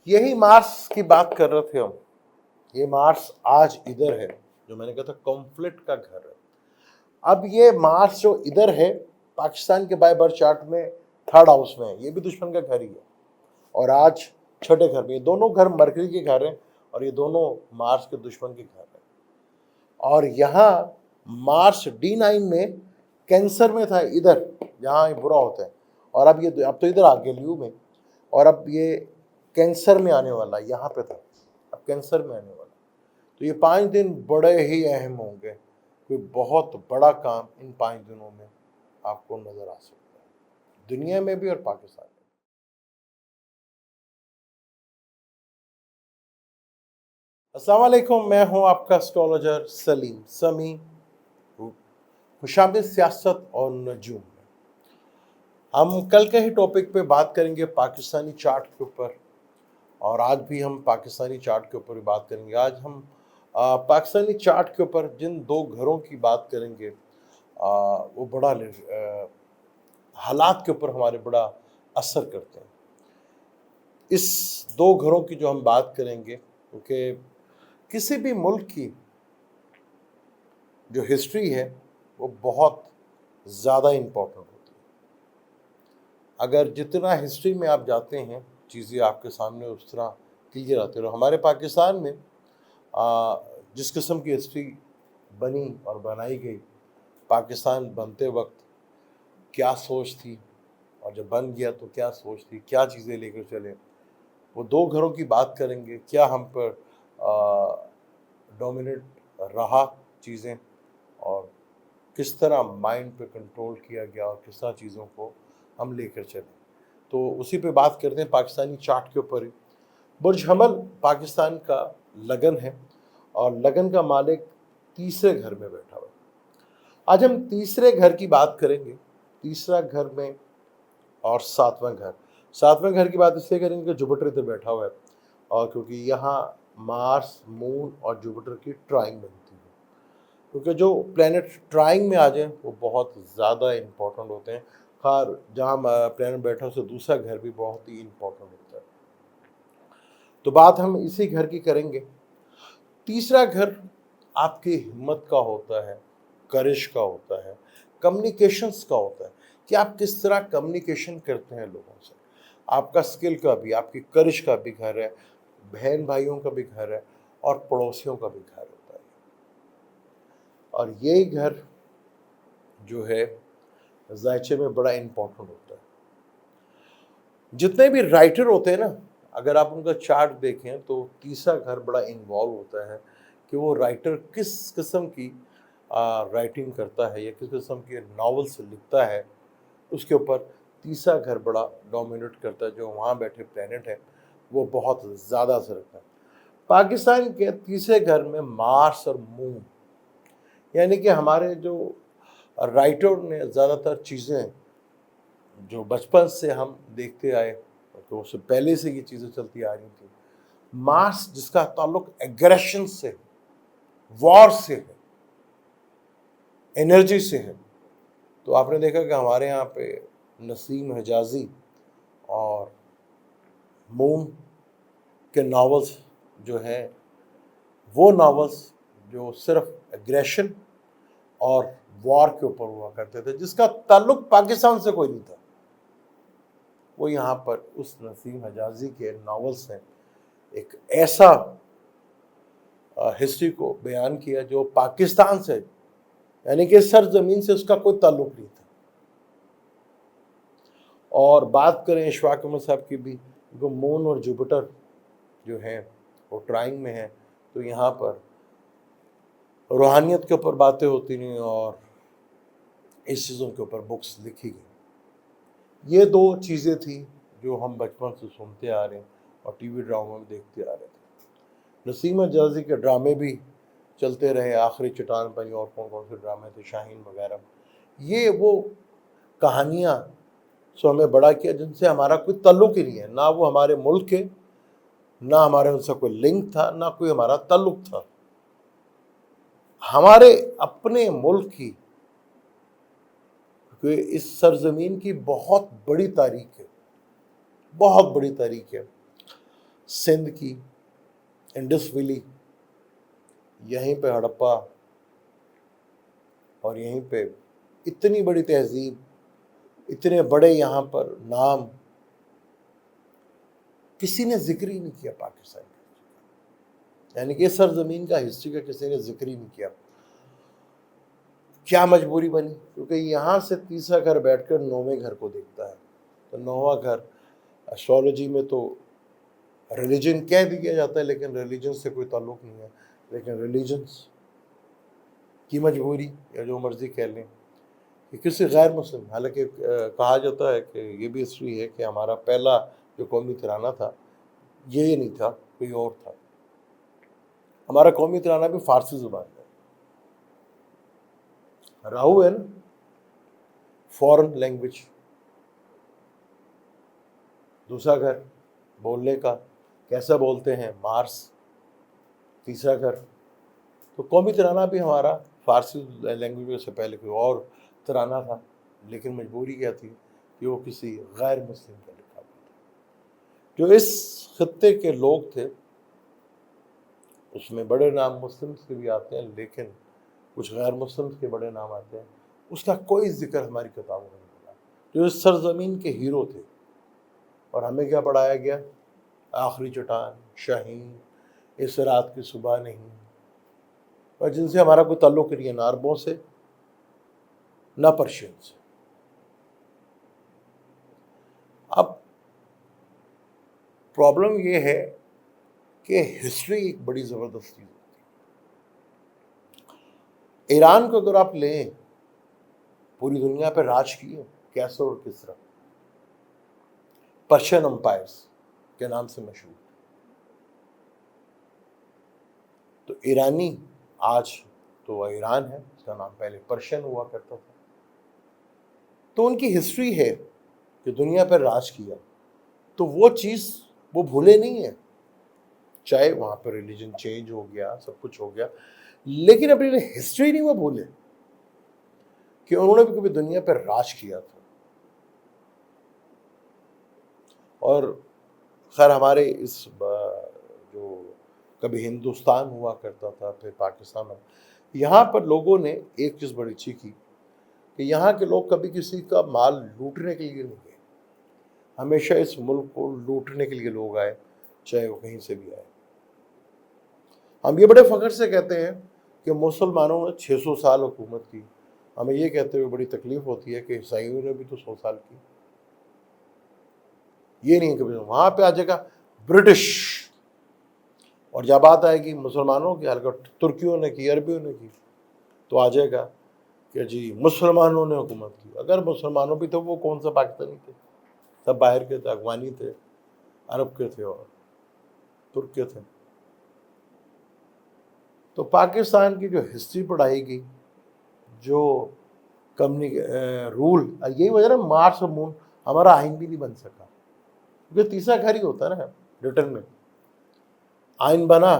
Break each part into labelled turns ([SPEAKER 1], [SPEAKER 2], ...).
[SPEAKER 1] یہی مارس کی بات کر رہے تھے ہم. یہ مارس آج ادھر ہے جو میں نے کہا تھا کانفلکٹ کا گھر ہے. اب یہ مارس جو ادھر ہے پاکستان کے بائی برتھ چارٹ میں 3rd ہاؤس میں ہے, یہ بھی دشمن کا گھر ہی ہے, اور آج چھٹے گھر میں. یہ دونوں گھر مرکری کے گھر ہیں اور یہ دونوں مارس کے دشمن کے گھر ہیں. اور یہاں مارس D9 میں کینسر میں تھا, ادھر جہاں یہ برا ہوتا ہے, اور اب تو ادھر آ گیا لیو میں, اور اب یہ کینسر میں آنے والا, یہاں پہ تھا اب کینسر میں آنے والا. تو یہ 5 دن بڑے ہی اہم ہوں گے. کوئی بہت بڑا کام ان 5 دنوں میں آپ کو نظر آ سکتا ہے, دنیا میں بھی اور پاکستان میں. السلام علیکم, میں ہوں آپ کا اسٹرالوجر سلیم سمی. خوشامد سیاست اور نجوم میں ہم کل کے ہی ٹاپک پہ بات کریں گے پاکستانی چارٹ کے اوپر, اور آج بھی ہم پاکستانی چارٹ کے اوپر بات کریں گے. آج ہم پاکستانی چارٹ کے اوپر جن 2 گھروں کی بات کریں گے وہ بڑا حالات کے اوپر ہمارے بڑا اثر کرتے ہیں. اس 2 گھروں کی جو ہم بات کریں گے, کیونکہ کسی بھی ملک کی جو ہسٹری ہے وہ بہت زیادہ امپورٹنٹ ہوتی ہے. اگر جتنا ہسٹری میں آپ جاتے ہیں چیزیں آپ کے سامنے اس طرح کلیئر آتے ہیں. ہمارے پاکستان میں جس قسم کی ہسٹری بنی اور بنائی گئی, پاکستان بنتے وقت کیا سوچ تھی, اور جب بن گیا تو کیا سوچ تھی, کیا چیزیں لے کر چلے, وہ 2 گھروں کی بات کریں گے. کیا ہم پر ڈومیننٹ رہا چیزیں, اور کس طرح مائنڈ پہ کنٹرول کیا گیا, اور کس طرح چیزوں کو ہم لے کر چلیں. تو اسی پہ بات کرتے ہیں پاکستانی چارٹ کے اوپر ہی. برج حمل پاکستان کا لگن ہے, اور لگن کا مالک تیسرے گھر میں بیٹھا ہوا ہے. آج ہم تیسرے گھر کی بات کریں گے. تیسرا گھر میں اور 7واں گھر. 7ویں گھر کی بات اس لیے کریں گے کہ جوپٹر ادھر بیٹھا ہوا ہے, اور کیونکہ یہاں مارس, مون اور جوپٹر کی ٹرائنگ بنتی ہے. کیونکہ جو پلینٹ ٹرائنگ میں آ جائیں وہ بہت زیادہ امپورٹنٹ ہوتے ہیں. خیر جہاں پلینٹ بیٹھا اس سے دوسرا گھر بھی بہت ہی امپورٹنٹ ہوتا ہے. تو بات ہم اسی گھر کی کریں گے. تیسرا گھر آپ کی ہمت کا ہوتا ہے, کرش کا ہوتا ہے, کمیونیکیشنز کا ہوتا ہے, کہ آپ کس طرح کمیونیکیشن کرتے ہیں لوگوں سے. آپ کا سکل کا بھی, آپ کی کرش کا بھی گھر ہے, بہن بھائیوں کا بھی گھر ہے, اور پڑوسیوں کا بھی گھر ہوتا ہے. اور یہی گھر جو ہے ذائچے میں بڑا امپورٹنٹ ہوتا ہے. جتنے بھی رائٹر ہوتے ہیں نا, اگر آپ ان کا چارٹ دیکھیں تو تیسرا گھر بڑا انوالو ہوتا ہے کہ وہ رائٹر کس قسم کی رائٹنگ کرتا ہے یا کس قسم کے ناولس لکھتا ہے. اس کے اوپر تیسرا گھر بڑا ڈومینیٹ کرتا ہے. جو وہاں بیٹھے پلینٹ ہیں وہ بہت زیادہ اثر رکھتا ہے. پاکستان کے تیسرے گھر میں مارس اور مون, یعنی کہ ہمارے جو رائٹر نے زیادہ تر چیزیں جو بچپن سے ہم دیکھتے آئے, تو اس سے پہلے سے یہ چیزیں چلتی آ رہی تھیں. مارس جس کا تعلق ایگریشن سے, وار سے ہے, انرجی سے ہے. تو آپ نے دیکھا کہ ہمارے یہاں پہ نسیم حجازی اور مون کے ناولز جو ہیں وہ ناولز جو صرف ایگریشن اور وار کے اوپر ہوا کرتے تھے, جس کا تعلق پاکستان سے کوئی نہیں تھا. وہ یہاں پر اس نسیم حجازی کے ناولز نے ایک ایسا ہسٹری کو بیان کیا جو پاکستان سے, یعنی کہ سرزمین سے اس کا کوئی تعلق نہیں تھا. اور بات کریں اشفاق احمد صاحب کی بھی, جو مون اور جوپٹر جو ہیں وہ ٹرائنگ میں ہیں, تو یہاں پر روحانیت کے اوپر باتیں ہوتی نہیں, اور اس چیزوں کے اوپر بکس لکھی گئی. یہ 2 چیزیں تھیں جو ہم بچپن سے سنتے آ رہے ہیں اور ٹی وی ڈراموں میں دیکھتے آ رہے تھے. نسیم حجازی کے ڈرامے بھی چلتے رہے, آخری چٹان بنی, اور کون کون سے ڈرامے تھے, شاہین وغیرہ. یہ وہ کہانیاں سو ہمیں بڑا کیا جن سے ہمارا کوئی تعلق ہی نہیں ہے, نہ وہ ہمارے ملک کے, نہ ہمارے ان سے کوئی لنک تھا, نہ کوئی ہمارا تعلق تھا. ہمارے اپنے ملک کی, کیونکہ اس سرزمین کی بہت بڑی تاریخ ہے, بہت بڑی تاریخ ہے. سندھ کی انڈس ویلی، یہیں پہ ہڑپا، اور یہیں پہ اتنی بڑی تہذیب، اتنے بڑے یہاں پر نام، کسی نے ذکر ہی نہیں کیا پاکستان کا، یعنی کہ اس سرزمین کا ہسٹری کا کسی نے ذکر ہی نہیں کیا۔ کیا مجبوری بنی؟ کیونکہ یہاں سے تیسرا گھر بیٹھ کر نویں گھر کو دیکھتا ہے، تو نواں گھر ایسٹرالوجی میں تو ریلیجن کہہ دیا جاتا ہے، لیکن ریلیجن سے کوئی تعلق نہیں ہے، لیکن ریلیجنس کی مجبوری یا جو مرضی کہہ لیں کہ کسی غیر مسلم، حالانکہ کہا جاتا ہے کہ یہ بھی ہسٹری ہے کہ ہمارا پہلا جو قومی ترانہ تھا یہ نہیں تھا، کوئی اور تھا۔ ہمارا قومی ترانہ بھی فارسی زبان میں، راہو ہے نا، فورن لینگویج۔ دوسرا گھر بولنے کا، کیسا بولتے ہیں، مارس۔ تیسرا گھر تو قومی ترانہ بھی ہمارا فارسی لینگویج سے پہلے کوئی اور ترانہ تھا، لیکن مجبوری کیا تھی کہ وہ کسی غیر مسلم کا لکھا ہوا تھا۔ جو اس خطے کے لوگ تھے اس میں بڑے نام مسلم کے بھی آتے ہیں، لیکن کچھ غیر مسلم کے بڑے نام آتے ہیں، اس کا کوئی ذکر ہماری کتابوں میں نہیں ملا۔ جو اس سرزمین کے ہیرو تھے، اور ہمیں کیا پڑھایا گیا؟ آخری چٹان، شاہین، اس رات کی صبح نہیں، اور جن سے ہمارا کوئی تعلق نہیں ہے، نہ عربوں سے نہ پرشین سے۔ اب پرابلم یہ ہے کہ ہسٹری ایک بڑی زبردست چیز ہوتی ہے۔ ایران کو اگر آپ لیں، پوری دنیا پہ راج کیے کیسر اور کسرا، پرشین امپائرز کے نام سے مشہور۔ تو ایرانی آج تو وہ ایران ہے، اس کا نام پہلے پرشین ہوا کرتا تھا۔ تو ان کی ہسٹری ہے کہ دنیا پر راج کیا، تو وہ چیز وہ بھولے نہیں ہیں، چاہے وہاں پہ ریلیجن چینج ہو گیا، سب کچھ ہو گیا، لیکن اپنی ہسٹری نہیں وہ بھولے کہ انہوں نے بھی کبھی دنیا پر راج کیا تھا۔ اور خیر ہمارے اس جو کبھی ہندوستان ہوا کرتا تھا، پھر پاکستان میں، یہاں پر لوگوں نے ایک چیز بڑی اچھی کی کہ یہاں کے لوگ کبھی کسی کا مال لوٹنے کے لیے نہیں گئے، ہمیشہ اس ملک کو لوٹنے کے لیے لوگ آئے، چاہے وہ کہیں سے بھی آئے۔ ہم یہ بڑے فخر سے کہتے ہیں کہ مسلمانوں نے 600 سال حکومت کی، ہمیں یہ کہتے ہوئے بڑی تکلیف ہوتی ہے کہ عیسائیوں نے بھی تو 100 سال کی۔ یہ نہیں کہ وہاں پہ آ جائے گا برٹش، اور جب بات آئے گی مسلمانوں کی، حالانکہ ترکیوں نے کی، عربیوں نے کی، تو آ جائے گا کہ جی مسلمانوں نے حکومت کی۔ اگر مسلمانوں بھی تو وہ کون سا پاکستانی تھے؟ سب باہر کے تھے، افغانی تھے، عرب کے تھے اور ترک کے تھے۔ تو پاکستان کی جو ہسٹری پڑھائی گئی، جو رول، یہی وجہ نا مارس اور مون ہمارا آئین بھی نہیں بن سکا، کیونکہ تیسرا گھر ہی ہوتا ہے نا ریٹرن میں۔ آئین بنا،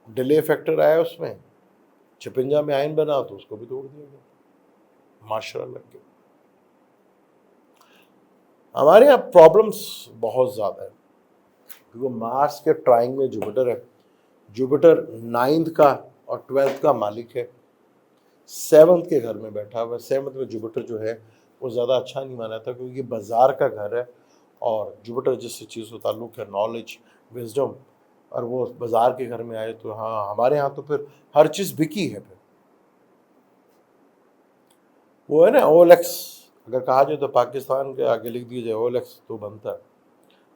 [SPEAKER 1] ڈیلے فیکٹر آیا اس میں، 56 میں آئین بنا تو اس کو بھی توڑ دیا گیا، معاشرہ لگ گیا۔ ہمارے یہاں پرابلمس بہت زیادہ ہے، کیونکہ مارس کے ٹرائنگ میں جوپیٹر ہے، جوپیٹر 9th کا اور 12th کا مالک ہے، 7th کے گھر میں بیٹھا ہوا ہے۔ 7th میں جوپیٹر جو ہے وہ زیادہ اچھا نہیں مانا تھا، کیونکہ یہ بازار کا گھر ہے، اور جوپیٹر جس چیز سے تعلق ہے نالج، وزڈم، اور وہ بازار کے گھر میں آئے تو ہاں ہمارے ہاں تو پھر ہر چیز بکی ہے۔ پھر وہ ہے نا OLX، اگر کہا جائے تو پاکستان کے آگے لکھ دیا جائے OLX تو بنتا ہے۔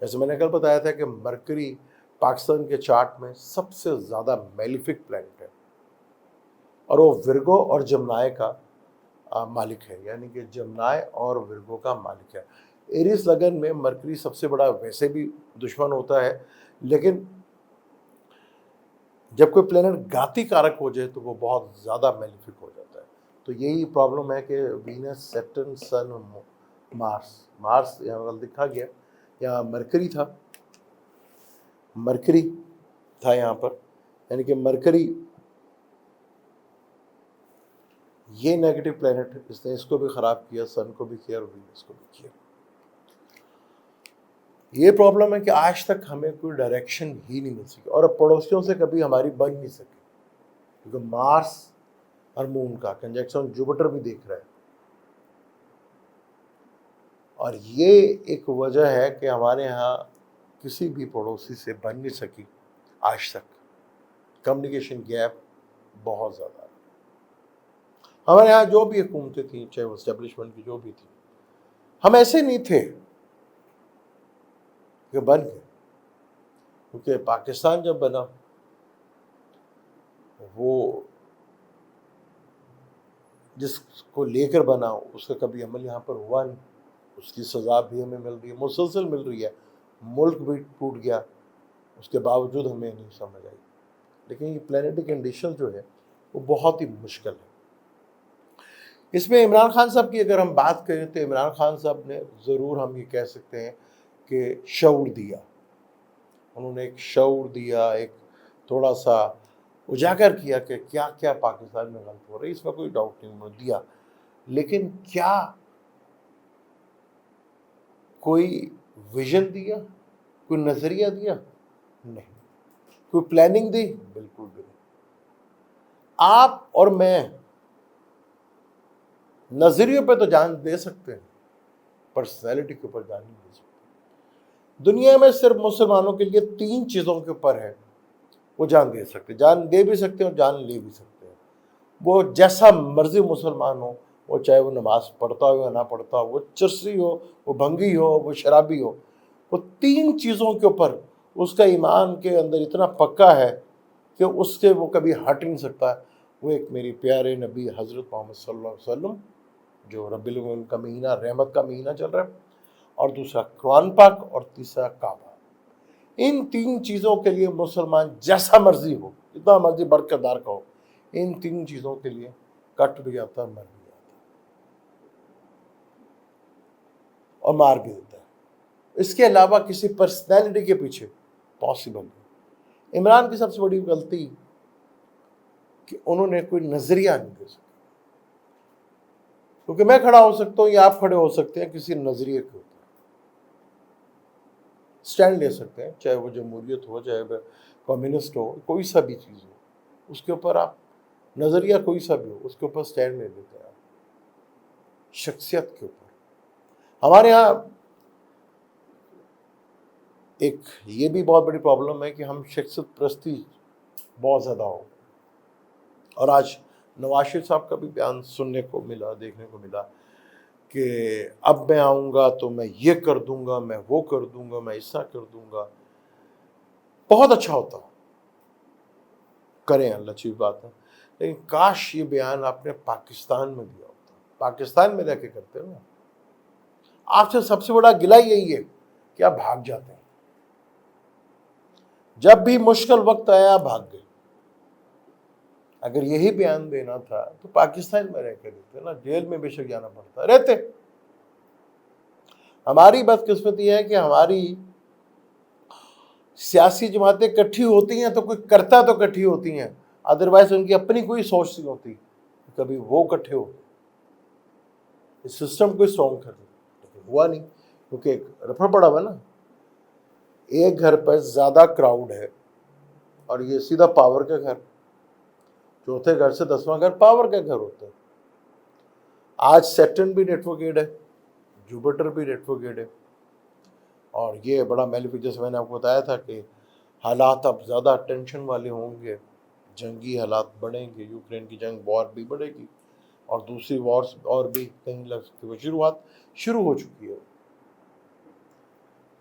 [SPEAKER 1] جیسے میں نے کل بتایا تھا کہ مرکری پاکستان کے چارٹ میں سب سے زیادہ میلیفک پلانٹ ہے، اور وہ ورگو اور جمنائے کا مالک ہے، یعنی کہ جمنائے اور ورگو کا مالک ہے۔ ایریس لگن میں مرکری سب سے بڑا ویسے بھی دشمن ہوتا ہے، لیکن جب کوئی پلانٹ گاتی کارک ہو جائے تو وہ بہت زیادہ میلیفک ہو جاتا ہے۔ تو یہی پرابلم ہے کہ وینس، سیٹرن، سن، مارس یہاں لکھا گیا، یہاں مرکری تھا، مرکری تھا یہاں پر، یعنی کہ مرکری یہ نیگیٹو پلانٹ، اس نے اس کو بھی خراب کیا، سن کو بھی کیا اور وینس کو بھی کیا۔ یہ پرابلم ہے کہ آج تک ہمیں کوئی ڈائریکشن ہی نہیں مل سکی، اور اب پڑوسیوں سے کبھی ہماری بن نہیں سکی، کیونکہ مارس اور مون کا کنجنکشن جوپیٹر بھی دیکھ رہا ہے، اور یہ ایک وجہ ہے کہ ہمارے ہاں کسی بھی پڑوسی سے بن نہیں سکی آج تک، کمیونیکیشن گیپ بہت زیادہ ہے۔ ہمارے یہاں جو بھی حکومتیں تھیں، چاہے وہ اسٹیبلشمنٹ کی جو بھی تھی، ہم ایسے نہیں تھے کہ بن گئے، کیونکہ پاکستان جب بنا وہ جس کو لے کر بنا اس کا کبھی عمل یہاں پر ہوا نہیں، اس کی سزا بھی ہمیں مل رہی ہے، مسلسل مل رہی ہے، ملک بھی ٹوٹ گیا، اس کے باوجود ہمیں نہیں سمجھ آئی۔ لیکن یہ پلانیٹری کنڈیشن جو ہے وہ بہت ہی مشکل ہے۔ اس میں عمران خان صاحب کی اگر ہم بات کریں تو عمران خان صاحب نے ضرور، ہم یہ کہہ سکتے ہیں کہ شعور دیا، انہوں نے ایک شعور دیا، ایک تھوڑا سا اجاگر کیا کہ کیا کیا پاکستان میں غلط ہو رہی ہے، اس میں کوئی ڈاؤٹ نہیں، انہوں نے دیا، لیکن کیا کوئی ویژن دیا، کوئی نظریہ دیا؟ نہیں۔ کوئی پلاننگ دی؟ بالکل بھی نہیں۔ آپ اور میں نظریوں پہ تو جان دے سکتے ہیں، پرسنالٹی کے اوپر جان نہیں دے سکتے۔ دنیا میں صرف مسلمانوں کے لیے 3 چیزوں کے اوپر ہے وہ جان دے سکتے، جان دے بھی سکتے ہیں اور جان لے بھی سکتے ہیں۔ وہ جیسا مرضی مسلمان ہو، وہ چاہے وہ نماز پڑھتا ہو یا نہ پڑھتا ہو، وہ چرسی ہو، وہ بھنگی ہو، وہ شرابی ہو، وہ 3 چیزوں کے اوپر اس کا ایمان کے اندر اتنا پکا ہے کہ اس سے وہ کبھی ہٹ نہیں سکتا۔ وہ ایک میرے پیارے نبی حضرت محمد صلی اللہ علیہ وسلم، جو ربیع الاول کا مہینہ، رحمت کا مہینہ چل رہا ہے، اور دوسرا قرآن پاک، اور تیسرا کعبہ۔ ان 3 چیزوں کے لیے مسلمان جیسا مرضی ہو، جتنا مرضی برکت دار کا ہو، ان 3 چیزوں کے لیے کٹ بھی جاتا ہے، مر بھی جاتا ہے، اور مار بھی دیتا ہے۔ اس کے علاوہ کسی پرسنالٹی کے پیچھے پاسبل نہیں۔ عمران کی سب سے بڑی غلطی کہ انہوں نے کوئی نظریہ نہیں دے سکا، کیونکہ میں کھڑا ہو سکتا ہوں یا آپ کھڑے ہو سکتے ہیں کسی نظریے کے اوپر سٹینڈ لے سکتے ہیں، چاہے وہ جمہوریت ہو، چاہے وہ کمیونسٹ ہو، کوئی سا بھی چیز ہو، اس کے اوپر آپ نظریہ کوئی سا بھی ہو، اس کے اوپر سٹینڈ لے لیتے ہیں آپ۔ شخصیت کے اوپر ہمارے ہاں ایک یہ بھی بہت بڑی پرابلم ہے کہ ہم شخصیت پرستی بہت زیادہ ہو، اور آج نواز شریف صاحب کا بھی بیان سننے کو ملا، دیکھنے کو ملا کہ اب میں آؤں گا تو میں یہ کر دوں گا، میں وہ کر دوں گا، میں ایسا کر دوں گا۔ بہت اچھا ہوتا، کریں، اللہ اچھی بات ہے، لیکن کاش یہ بیان آپ نے پاکستان میں دیا ہوتا، پاکستان میں رہ کے کرتے ہو نا۔ آپ سے سب سے بڑا گلہ یہی ہے کہ آپ بھاگ جاتے ہیں، جب بھی مشکل وقت آیا آپ بھاگ گئے۔ اگر یہی بیان دینا تھا تو پاکستان میں رہ کے دیتے نا، جیل میں بے شک جانا پڑتا رہتے۔ ہماری بدقسمتی ہے کہ ہماری سیاسی جماعتیں کٹھی ہوتی ہیں تو کوئی کرتا تو کٹھی ہوتی ہیں، ادروائز ان کی اپنی کوئی سوچ نہیں ہوتی، کبھی وہ کٹھے ہو اس سسٹم کو اسٹرانگ کر دیں، لیکن ہوا نہیں، کیونکہ ایک رفع پڑا ہوا نا، ایک گھر پر زیادہ کراؤڈ ہے، اور یہ سیدھا پاور کا گھر، چوتھے گھر سے 10واں گھر پاور کا گھر ہوتا ہے۔ آج سیٹرن بھی ریٹروگریڈ ہے، جوپیٹر بھی ریٹروگریڈ ہے، اور یہ بڑا میلیفک، جیسے میں نے آپ کو بتایا تھا کہ حالات اب زیادہ ٹینشن والے ہوں گے، جنگی حالات بڑھیں گے، یوکرین کی جنگ وار بھی بڑھے گی، اور دوسری وارز اور بھی کہیں لگ سکتی، وہ شروع ہو چکی ہے۔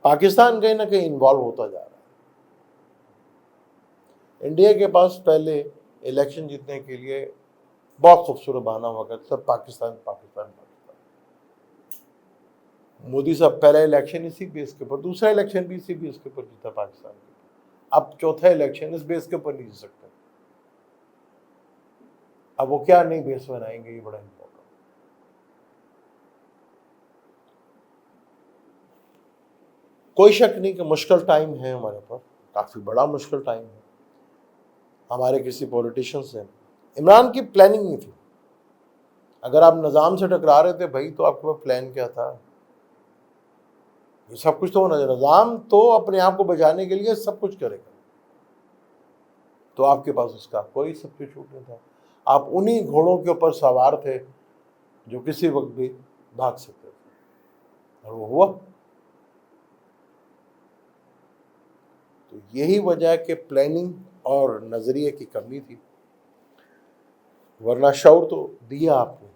[SPEAKER 1] پاکستان کہیں نہ کہیں انوالو ہوتا جا رہا ہے۔ انڈیا کے پاس پہلے الیکشن جیتنے کے لیے بہت خوبصورت بہانہ ہوا کرتا، سب پاکستان پاکستان پاکستان۔ مودی صاحب پہلا الیکشن اسی بیس کے اوپر، دوسرا الیکشن بھی اسی بیس کے اوپر جیتا پاکستان کے، اب چوتھا الیکشن اس بیس کے اوپر نہیں جیت سکتے۔ اب وہ کیا نہیں بیس بنائیں گے، یہ بڑا امپورٹنٹ۔ کوئی شک نہیں کہ مشکل ٹائم ہے ہمارے پاس، کافی بڑا مشکل ٹائم ہے ہمارے کسی پولیٹیشین سے۔ عمران کی پلاننگ نہیں تھی، اگر آپ نظام سے ٹکرا رہے تھے بھائی تو آپ کے پاس پلان کیا تھا؟ یہ سب کچھ تو ہونا چاہیے، نظام تو اپنے آپ کو بچانے کے لیے سب کچھ کرے گا، تو آپ کے پاس اس کا کوئی سبسٹیٹیوٹ نہیں تھا، آپ انہی گھوڑوں کے اوپر سوار تھے جو کسی وقت بھی بھاگ سکتے تھے، اور وہ ہوا۔ تو یہی وجہ ہے کہ پلاننگ اور نظریے کی کمی تھی، ورنہ شعور تو دیا آپ نے۔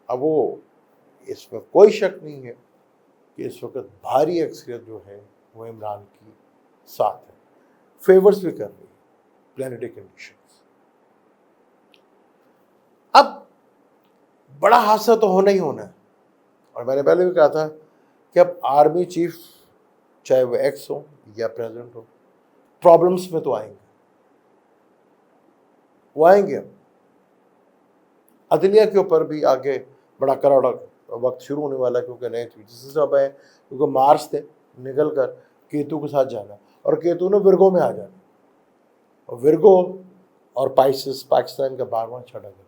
[SPEAKER 1] اب وہ اس میں کوئی شک نہیں ہے کہ اس وقت بھاری اکثریت جو ہے وہ عمران کی ساتھ ہے، فیورز بھی کر رہی ہے پلانٹری کنڈیشنز۔ اب بڑا حادثہ تو ہونا ہی ہونا ہے، اور میں نے پہلے بھی کہا تھا کہ اب آرمی چیف چاہے وہ ایکس ہو یا پریزیڈنٹ ہو، پرابلمس میں تو آئیں گے، وہ آئیں گے۔ عدلیہ کے اوپر بھی آگے بڑا کراڑا وقت شروع ہونے والا ہے، کیونکہ نئے جیسے سب ہے، کیونکہ مارس تھے نکل کر کیتو کے ساتھ جانا، اور کیتو نے ورگو میں آ جانا، اور ورگو اور پائسس پاکستان کا 12واں چھٹا گھر،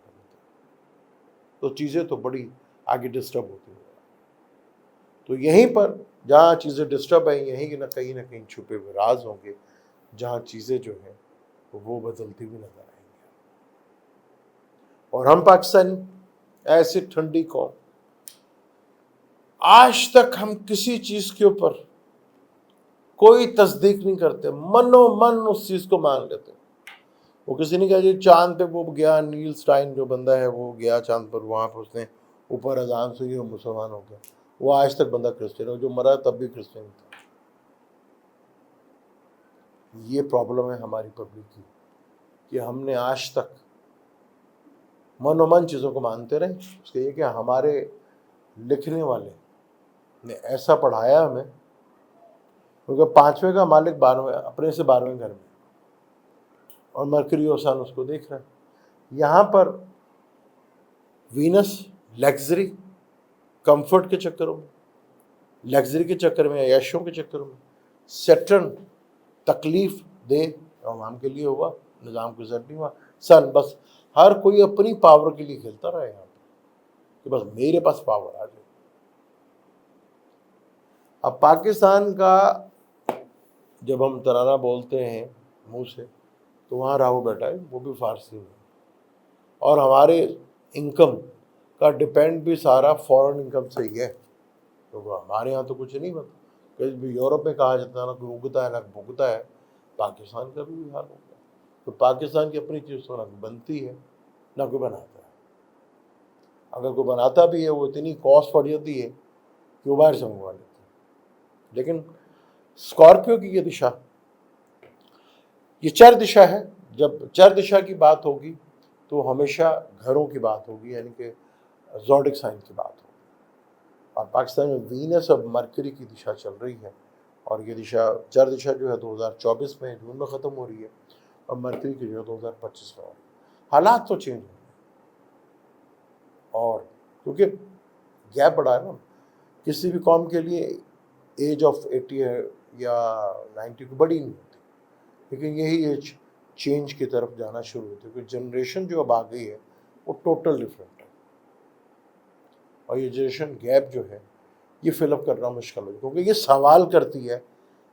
[SPEAKER 1] تو چیزیں تو بڑی آگے ڈسٹرب ہوتی ہیں۔ تو یہیں پر جہاں چیزیں ڈسٹرب ہیں، یہیں نہ کہیں چھپے ہوئے راز ہوں گے جہاں چیزیں جو ہیں وہ بدلتی بھی نظر آئیں گی۔ اور ہم پاکستانی ایسی ٹھنڈی قوم، آج تک ہم کسی چیز کے اوپر کوئی تصدیق نہیں کرتے، منو من اس چیز کو مان لیتے۔ وہ کسی نے کہا جی چاند پہ وہ گیا، نیل سٹائن جو بندہ ہے وہ گیا چاند پر، وہاں پہ اس نے اوپر اذان سنی اور مسلمان ہو گیا، وہ آج تک بندہ کرسچن ہے، جو مرا تب بھی کرسچن تھا۔ یہ پرابلم ہے ہماری پبلک کی کہ ہم نے آج تک من و من چیزوں کو مانتے رہے۔ اس کے یہ کہ ہمارے لکھنے والے نے ایسا پڑھایا ہمیں، کیونکہ 5ویں کا مالک 12ویں اپنے سے 12ویں گھر میں، اور مرکری اور سن اس کو دیکھ رہا ہے۔ یہاں پر وینس لگژری کمفرٹ کے چکروں میں، لگژری کے چکر میں، عیشوں کے چکر میں، سیٹرن تکلیف دے عوام کے لیے ہوا، نظام کو زد نہیں ہوا، سن بس ہر کوئی اپنی پاور کے لیے کھیلتا رہا یہاں پہ کہ بس میرے پاس پاور آ جائے۔ اب پاکستان کا جب ہم ترانہ بولتے ہیں منہ سے تو وہاں راہو بیٹھا ہے، وہ بھی فارسی میں، اور ہمارے انکم کا ڈپینڈ بھی سارا فورن انکم سے ہی ہے، تو ہمارے یہاں تو کچھ نہیں بنتا۔ کہ یورپ میں کہا جاتا ہے نہ کوئی اگتا ہے نہ بھگتا ہے، پاکستان کا بھی حال ہو گیا۔ تو پاکستان کی اپنی چیز تو نہ بنتی ہے نہ کوئی بناتا ہے، اگر کوئی بناتا بھی ہے وہ اتنی کاسٹ پڑ جاتی ہے کہ وہ باہر سے منگوا لیتے ہیں۔ لیکن اسکارپیو کی یہ دشا، یہ چر دشا ہے۔ جب چر دشا کی بات ہوگی تو ہمیشہ گھروں کی بات ہوگی، یعنی کہ زوڈک سائن کی بات ہوگی، اور پاکستان میں وینس اور مرکری کی دشا چل رہی ہے، اور یہ دشا چر دشا جو ہے 2024 میں جون میں ختم ہو رہی ہے، اور مرکری کی جو ہے 2025 میں ہو رہی ہے۔ حالات تو چینج ہوں گے، اور کیونکہ گیپ بڑا ہے نا، کسی بھی قوم کے لیے ایج آف 80 ہے یا 90 کو بڑی نہیں ہوتی، لیکن یہی ایج چینج کی طرف جانا شروع ہوتی ہے، کیونکہ جنریشن جو اب آ گئی ہے وہ ٹوٹل ڈفرینٹ ہے، اور یہ جنریشن گیپ جو ہے یہ فل اپ کرنا مشکل ہے، کیونکہ یہ سوال کرتی ہے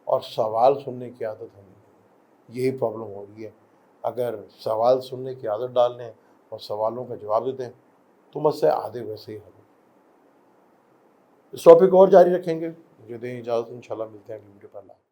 [SPEAKER 1] اور سوال سننے کی عادت ہمیں نہیں، یہی پرابلم ہو رہی ہے۔ اگر سوال سننے کی عادت ڈال لیں اور سوالوں کا جواب دے دیں تو مسئلے آدھے ویسے ہی حل۔ اس ٹاپک اور جاری رکھیں گے، مجھے دیں اجازت، انشاءاللہ ملتے ہیں اگلی ویڈیو پر۔ اللہ